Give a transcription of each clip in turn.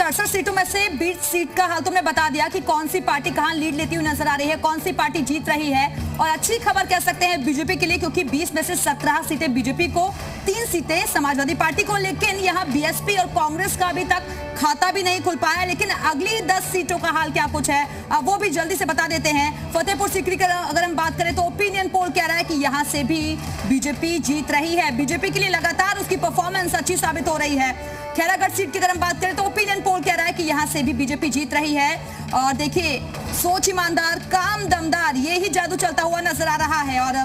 68 सीटों में से 20 सीट का हाल तुमने बता दिया कि कौन सी पार्टी कहां लीड लेती हुई नजर आ रही है, कौन सी पार्टी जीत रही है। और अच्छी खबर कह सकते हैं बीजेपी के लिए, क्योंकि 20 में से 17 सीटें बीजेपी को, 3 सीटें समाजवादी पार्टी को। लेकिन यहाँ बीएसपी और कांग्रेस का अभी तक खाता भी नहीं खुल पाया। लेकिन अगली 10 सीटों का हाल क्या कुछ है अब वो भी जल्दी से बता देते हैं। फतेहपुर सीकरी की अगर हम बात करें तो ओपिनियन पोल कह रहा है कि यहाँ से भी बीजेपी जीत रही है। बीजेपी के लिए लगातार उसकी परफॉर्मेंस अच्छी साबित हो रही है। खैरागढ़ सीट की अगर हम बात करें तो ओपिनियन पोल कह रहा है कि यहाँ से भी बीजेपी जीत रही है। और देखिए, सोच ईमानदार, काम दमदार, ये ही जादू चलता हुआ नजर आ रहा है। और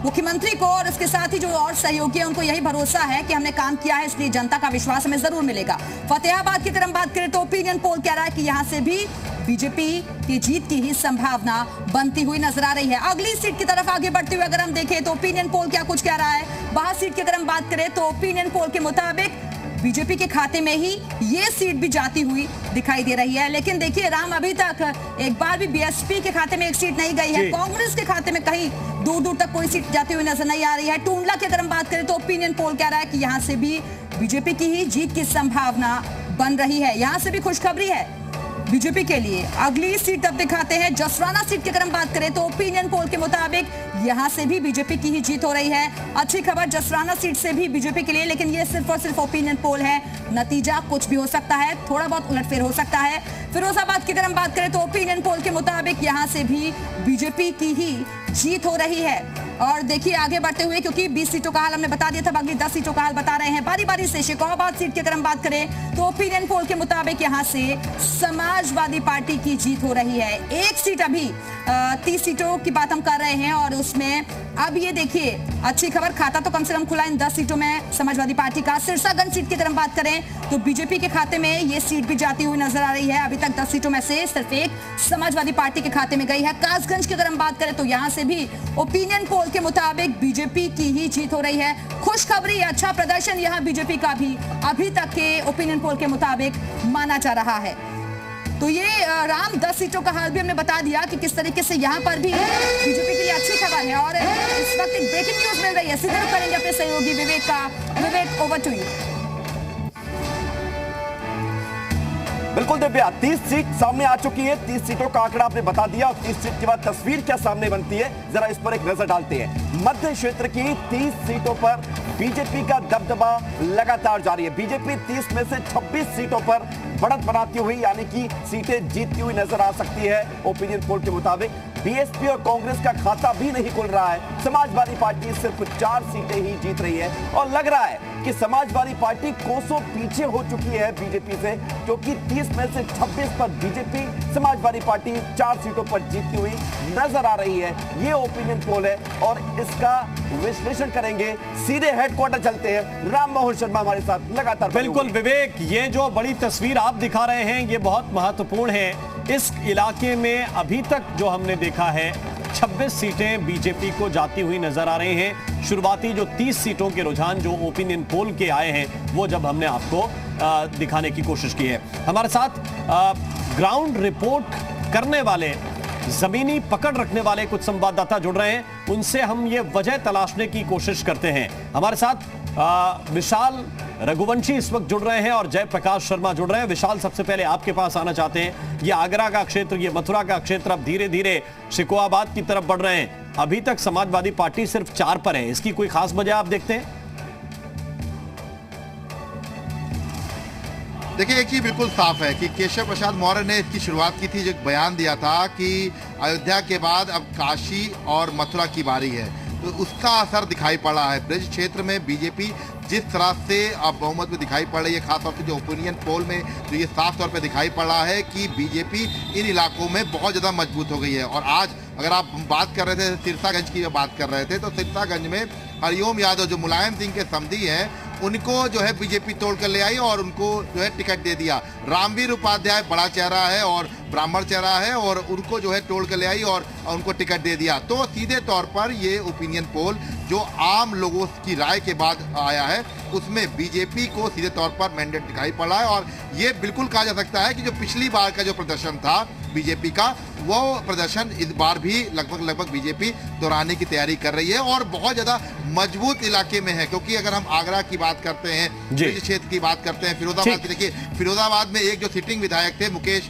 मुख्यमंत्री को और उसके साथ ही जो और सहयोगी है उनको यही भरोसा है कि हमने काम किया है, इसलिए जनता का विश्वास हमें जरूर मिलेगा। फतेहाबाद की अगर हम बात करें तो ओपिनियन पोल कह रहा है कि यहाँ से भी बीजेपी की जीत की ही संभावना बनती हुई नजर आ रही है। अगली सीट की तरफ आगे बढ़ते हुए अगर हम देखें तो ओपिनियन पोल क्या कुछ कह रहा है। बाहर सीट की अगर हम बात करें तो ओपिनियन पोल के मुताबिक बीजेपी के खाते में ही ये सीट भी जाती हुई दिखाई दे रही है। लेकिन देखिए राम, अभी तक एक बार भी बीएसपी के खाते में एक सीट नहीं गई है। कांग्रेस के खाते में कहीं दूर दूर तक कोई सीट जाती हुई नजर नहीं आ रही है। टूंडला की अगर हम बात करें तो ओपिनियन पोल कह रहा है कि यहाँ से भी बीजेपी की ही जीत की संभावना बन रही है। यहाँ से भी खुशखबरी है बीजेपी के लिए। अगली सीट अब दिखाते हैं जसराना सीट की अगर हम बात करें तो ओपिनियन पोल के मुताबिक यहां से भी बीजेपी की ही जीत हो रही है। अच्छी खबर जसराना सीट से भी बीजेपी के लिए, लेकिन ये सिर्फ और सिर्फ ओपिनियन पोल है, नतीजा कुछ भी हो सकता है, थोड़ा बहुत उलटफेर हो सकता है। फिरोजाबाद की अगर हम बात करें तो ओपिनियन पोल के मुताबिक यहां से भी बीजेपी की ही जीत हो रही है। और देखिए आगे बढ़ते हुए, क्योंकि 20 सीटों का हाल हमने बता दिया था, अगली 10 सीटों का हाल बता रहे हैं बारी बारी से। शेखावाबाद सीट की अगर हम बात करें तो ओपिनियन पोल के मुताबिक यहां से समाजवादी पार्टी की जीत हो रही है। एक सीट, अभी 30 सीटों की बात हम कर रहे हैं और उसमें अब ये देखिए अच्छी खबर, खाता तो कम से कम खुला इन 10 सीटों में समाजवादी पार्टी का। सिरसागंज सीट की अगर हम बात करें तो बीजेपी के खाते में ये सीट भी जाती हुई नजर आ रही है। अभी तक 10 सीटों में से सिर्फ एक समाजवादी पार्टी के खाते में गई है। कासगंज की अगर हम बात करें तो यहाँ से भी ओपिनियन पोल के मुताबिक बीजेपी की ही जीत हो रही है। खुशखबरी, अच्छा प्रदर्शन यहाँ बीजेपी का भी अभी तक के ओपिनियन पोल के मुताबिक माना जा रहा है। तो ये राम 10 सीटों का हाल भी हमने बता दिया कि किस तरीके से यहाँ पर भी बीजेपी के लिए अच्छी खबर है। और इस वक्त एक ब्रेकिंग न्यूज मिल रही है, सीधे करेंगे अपने सहयोगी विवेक का। विवेक, ओवर टू यू। बिल्कुल दिव्या, 30 सीट सामने आ चुकी है। 30 सीटों का आंकड़ा आपने बता दिया और 30 सीट के बाद तस्वीर क्या सामने बनती है, जरा इस पर एक नजर डालते हैं। मध्य क्षेत्र की 30 सीटों पर बीजेपी का दबदबा लगातार जारी है। बीजेपी 30 में से 26 सीटों पर बढ़त बनाती हुई, यानी कि सीटें जीतती हुई नजर आ सकती है। ओपिनियन पोल के मुताबिक बीएसपी और कांग्रेस का खाता भी नहीं खुल रहा है। समाजवादी पार्टी सिर्फ 4 सीटें ही जीत रही है और लग रहा है कि समाजवादी पार्टी कोसों पीछे हो चुकी है बीजेपी से, क्योंकि 30 में से 26 पर बीजेपी, समाजवादी पार्टी 4 सीटों पर जीतती हुई नजर आ रही है। ये ओपिनियन पोल है और इसका विश्लेषण करेंगे। सीधे हेडक्वार्टर चलते हैं, राम मोहन शर्मा हमारे साथ लगातार। बिल्कुल विवेक, ये जो बड़ी तस्वीर आप दिखा रहे हैं ये बहुत महत्वपूर्ण है। इस इलाके में अभी तक जो हमने देखा है 26 सीटें बीजेपी को जाती हुई नजर आ रही हैं। शुरुआती जो 30 सीटों के रुझान जो ओपिनियन पोल के आए हैं वो जब हमने आपको दिखाने की कोशिश की है। हमारे साथ ग्राउंड रिपोर्ट करने वाले, जमीनी पकड़ रखने वाले कुछ संवाददाता जुड़ रहे हैं, उनसे हम ये वजह तलाशने की कोशिश करते हैं। हमारे साथ विशाल रघुवंशी इस वक्त जुड़ रहे हैं और जयप्रकाश शर्मा जुड़ रहे हैं। विशाल, सबसे पहले आपके पास आना चाहते हैं। ये आगरा का क्षेत्र, ये मथुरा का क्षेत्र अब धीरे धीरे शेखावाबाद की तरफ बढ़ रहे हैं। अभी तक समाजवादी पार्टी सिर्फ 4 पर है, इसकी कोई खास वजह आप देखते हैं? देखिए, एक चीज बिल्कुल साफ है कि केशव प्रसाद मौर्य ने इसकी शुरुआत की थी, जो एक बयान दिया था कि अयोध्या के बाद अब काशी और मथुरा की बारी है, तो उसका असर दिखाई पड़ा है। ब्रज क्षेत्र में बीजेपी जिस तरह से अब बहुमत में दिखाई पड़ रही है, खासतौर से जो ओपिनियन पोल में तो ये साफ तौर पे दिखाई पड़ रहा है कि बीजेपी इन इलाकों में बहुत ज़्यादा मजबूत हो गई है। और आज अगर आप बात कर रहे थे, सिरसागंज की बात कर रहे थे, तो सिरसागंज में हरिओम यादव जो मुलायम सिंह के समधी हैं, उनको जो है बीजेपी तोड़ कर ले आई और उनको जो है टिकट दे दिया। रामवीर उपाध्याय बड़ा चेहरा है और ब्राह्मण चेहरा है और उनको जो है तोड़ कर ले आई और उनको टिकट दे दिया। तो सीधे तौर पर ये ओपिनियन पोल जो आम लोगों की राय के बाद आया है, उसमें बीजेपी को सीधे तौर पर मैंडेट दिखाई पड़ा है। और ये बिल्कुल कहा जा सकता है कि जो पिछली बार का जो प्रदर्शन था बीजेपी का, वो प्रदर्शन इस बार भी लगभग बीजेपी दोहराने की तैयारी कर रही है और बहुत ज्यादा मजबूत इलाके में है। क्योंकि अगर हम आगरा की बात करते हैं, ब्रिज क्षेत्र की बात करते हैं, फिरोजाबाद की, देखिए फिरोजाबाद में एक जो सिटिंग विधायक थे मुकेश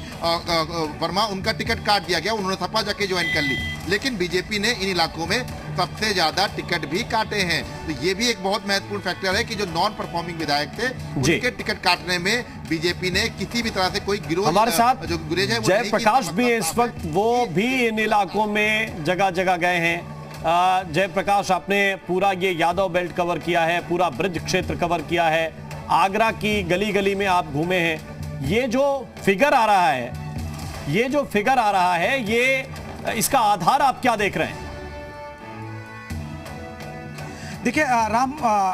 वर्मा, उनका टिकट काट दिया गया, उन्होंने सपा जाके ज्वाइन कर ली। लेकिन बीजेपी ने इन इलाकों में सबसे ज्यादा टिकट भी काटे हैं। तो ये भी एक बहुत महत्वपूर्ण फैक्टर है कि जो नॉन परफॉर्मिंग विधायक थे उनके टिकट काटने में बीजेपी ने किसी भी तरह से कोई गिरोह, हमारे साथ जो गुरेज है जयप्रकाश भी इस वक्त, वो भी इन इलाकों में जगह जगह गए हैं। जयप्रकाश, आपने पूरा ये यादव बेल्ट कवर किया है, पूरा ब्रिज क्षेत्र कवर किया है, आगरा की गली गली में आप घूमे हैं। ये जो फिगर आ रहा है, ये इसका आधार आप क्या देख रहे हैं? देखिए राम,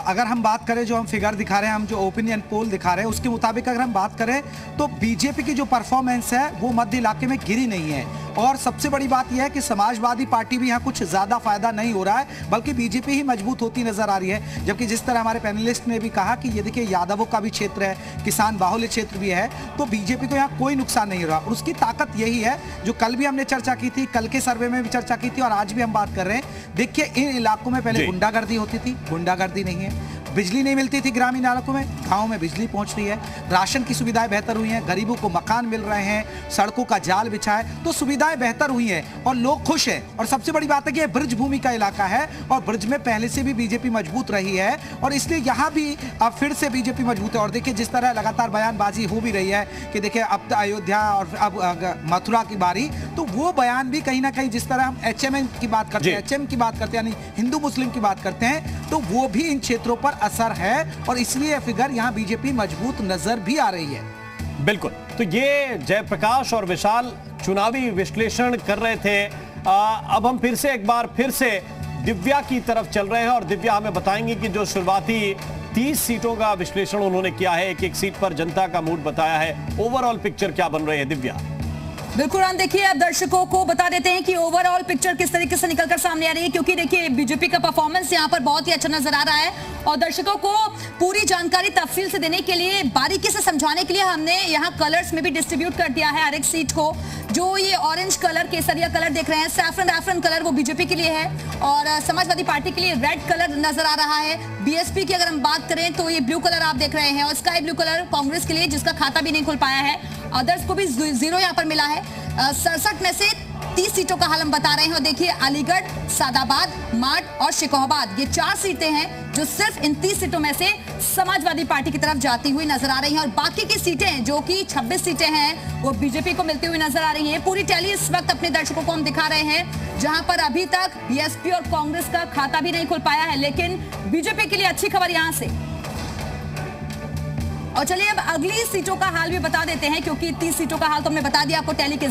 अगर हम बात करें, जो हम फिगर दिखा रहे हैं, हम जो ओपिनियन पोल दिखा रहे हैं, उसके मुताबिक अगर हम बात करें तो बीजेपी की जो परफॉर्मेंस है वो मध्य इलाके में गिरी नहीं है। और सबसे बड़ी बात यह है कि समाजवादी पार्टी भी यहाँ कुछ ज्यादा फायदा नहीं हो रहा है, बल्कि बीजेपी ही मजबूत होती नजर आ रही है। जबकि जिस तरह हमारे पैनलिस्ट ने भी कहा कि ये देखिए यादवों का भी क्षेत्र है, किसान बाहुल्य क्षेत्र भी है, तो बीजेपी को यहाँ कोई नुकसान नहीं हो रहा। और उसकी ताकत यही है जो कल भी हमने चर्चा की थी, कल के सर्वे में भी चर्चा की थी और आज भी हम बात कर रहे हैं। देखिए इन इलाकों में पहले गुंडागर्दी होती थी, गुंडागर्दी नहीं है। बिजली नहीं मिलती थी ग्रामीण इलाकों में, गांव में बिजली पहुंच रही है। राशन की सुविधाएं बेहतर हुई हैं, गरीबों को मकान मिल रहे हैं, सड़कों का जाल बिछा है, तो सुविधाएं बेहतर हुई हैं और लोग खुश हैं। और सबसे बड़ी बात है कि यह ब्रिज भूमि का इलाका है और ब्रिज में पहले से भी बीजेपी मजबूत रही है और इसलिए यहां भी अब फिर से बीजेपी मजबूत है। और देखिए जिस तरह लगातार बयानबाजी हो भी रही है कि देखिए अब अयोध्या और अब मथुरा की बारी, तो वो बयान भी कहीं ना कहीं, जिस तरह हम HMN की बात करते हैं, HM की बात करते हैं, यानी हिंदू मुस्लिम की बात करते हैं, तो वो भी इन क्षेत्रों पर असर है और इसलिए यह फिगर यहां बीजेपी मजबूत नजर भी आ रही है। बिल्कुल, तो ये जयप्रकाश और विशाल चुनावी विश्लेषण कर रहे थे। अब हम फिर से दिव्या की तरफ चल रहे हैं और दिव्या हमें बताएंगी कि जो शुरुआती 30 सीटों का विश्लेषण उन्होंने किया है, एक सीट पर जनता का मूड बताया है, ओवरऑल पिक्चर क्या बन रही है दिव्या? बिल्कुल, हम देखिए अब दर्शकों को बता देते हैं कि ओवरऑल पिक्चर किस तरीके से निकलकर सामने आ रही है, क्योंकि देखिए बीजेपी का परफॉर्मेंस यहां पर बहुत ही अच्छा नजर आ रहा है और दर्शकों को पूरी जानकारी तफसील से देने के लिए, बारीकी से समझाने के लिए हमने यहां कलर्स में भी डिस्ट्रीब्यूट कर दिया है हर एक सीट को। जो ये ऑरेंज कलर, केसरिया कलर देख रहे हैं, सैफरन कलर, वो बीजेपी के लिए है और समाजवादी पार्टी के लिए रेड कलर नजर आ रहा है। बीएसपी की अगर हम बात करें तो ये ब्लू कलर आप देख रहे हैं और स्काई ब्लू कलर कांग्रेस के लिए, जिसका खाता भी नहीं खुल पाया है। अदर्स को भी 0 यहाँ पर मिला है। 67 में से 30 सीटों का हाल हम बता रहे हैं और देखिए अलीगढ़, सादाबाद, माट और शिकोहाबाद, ये 4 सीटें हैं जो सिर्फ इन 30 सीटों में से समाजवादी पार्टी की तरफ जाती हुई नजर आ रही हैं और बाकी की सीटें जो कि 26 सीटें हैं वो बीजेपी को मिलती हुई नजर आ रही हैं। पूरी टैली इस वक्त अपने दर्शकों को हम दिखा रहे हैं, जहां पर अभी तक बीएसपी और कांग्रेस का खाता भी नहीं खुल पाया है, लेकिन बीजेपी के लिए अच्छी खबर यहां से। और चलिए अब अगली सीटों का हाल भी बता देते हैं, क्योंकि 30 सीटों का हाल तो हमने बता दिया आपको टैली के